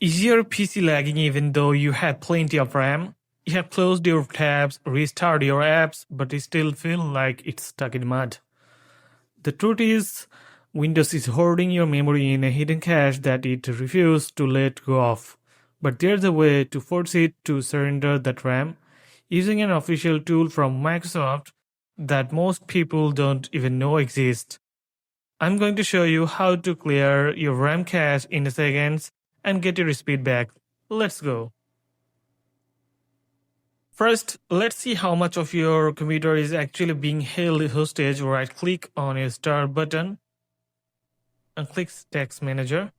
Is your PC lagging even though you had plenty of RAM? You have closed your tabs, restarted your apps, but you still feel like it's stuck in mud. The truth is, Windows is hoarding your memory in a hidden cache that it refuses to let go of. But there's a way to force it to surrender that RAM using an official tool from Microsoft that most people don't even know exists. I'm going to show you how to clear your RAM cache in seconds and get your speed back. Let's go. First, let's see how much of your computer is actually being held hostage. Right click on your start button and click Task Manager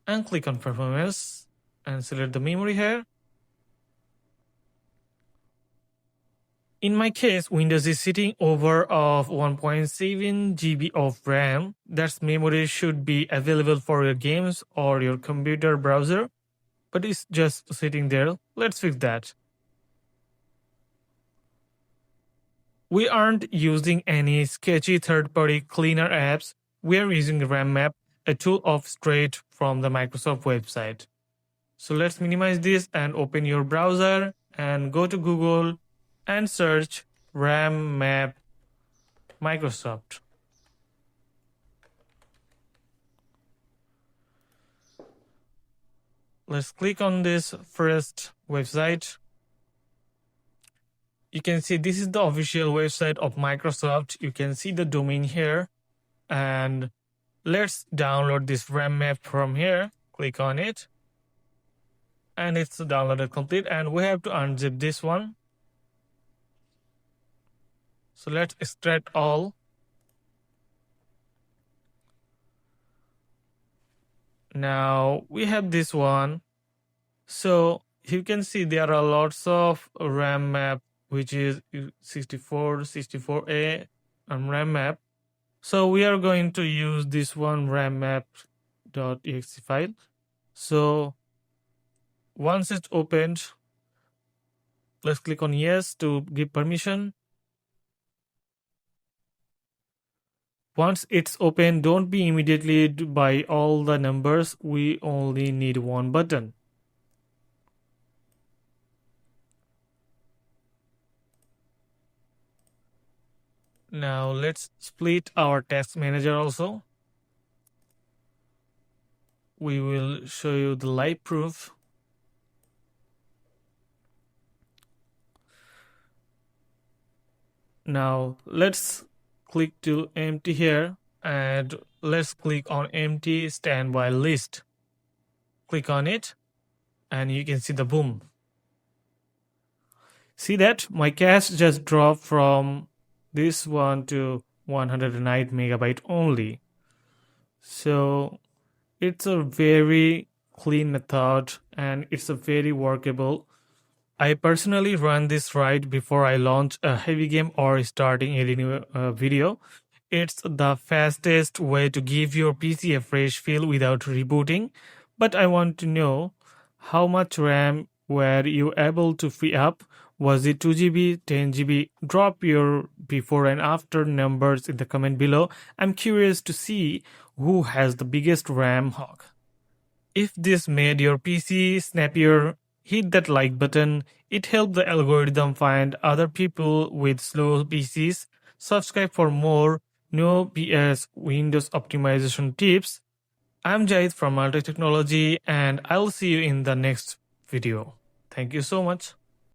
and click on Performance and select the memory here. In my case, Windows is sitting over of 1.7 GB of RAM. That memory should be available for your games or your computer browser, but it's just sitting there. Let's fix that. We aren't using any sketchy third-party cleaner apps. We are using RAMmap, a tool of straight from the Microsoft website. So let's minimize this and open your browser and go to Google and search RAMmap Microsoft. Let's click on this first website. You can see this is the official website of Microsoft. You can see the domain here. And let's download this RAMmap from here. Click on it. And it's downloaded complete. And we have to unzip this one. So let's extract all. Now we have this one. So you can see there are lots of RAMmap, which is 64, 64A and RAMmap. So we are going to use this one rammap.exe file. So once it's opened, let's click on yes to give permission. Once it's open, don't be immediately by all the numbers. We only need one button. Now let's split our task manager also. We will show you the live proof. Now let's click to empty here and let's click on empty standby list. Click on it and you can see the boom. See that my cache just dropped from this one to 109 megabyte only. So it's a very clean method and it's a very workable. I personally run this right before I launch a heavy game or starting editing a video. It's the fastest way to give your PC a fresh feel without rebooting. But I want to know how much RAM were you able to free up? Was it 2 GB, 10 GB? Drop your before and after numbers in the comment below. I'm curious to see who has the biggest RAM hog. If this made your PC snappier, hit that like button. It helps the algorithm find other people with slow PCs. Subscribe for more No BS Windows optimization tips. I'm Jahid from Multi Technology and I'll see you in the next video. Thank you so much.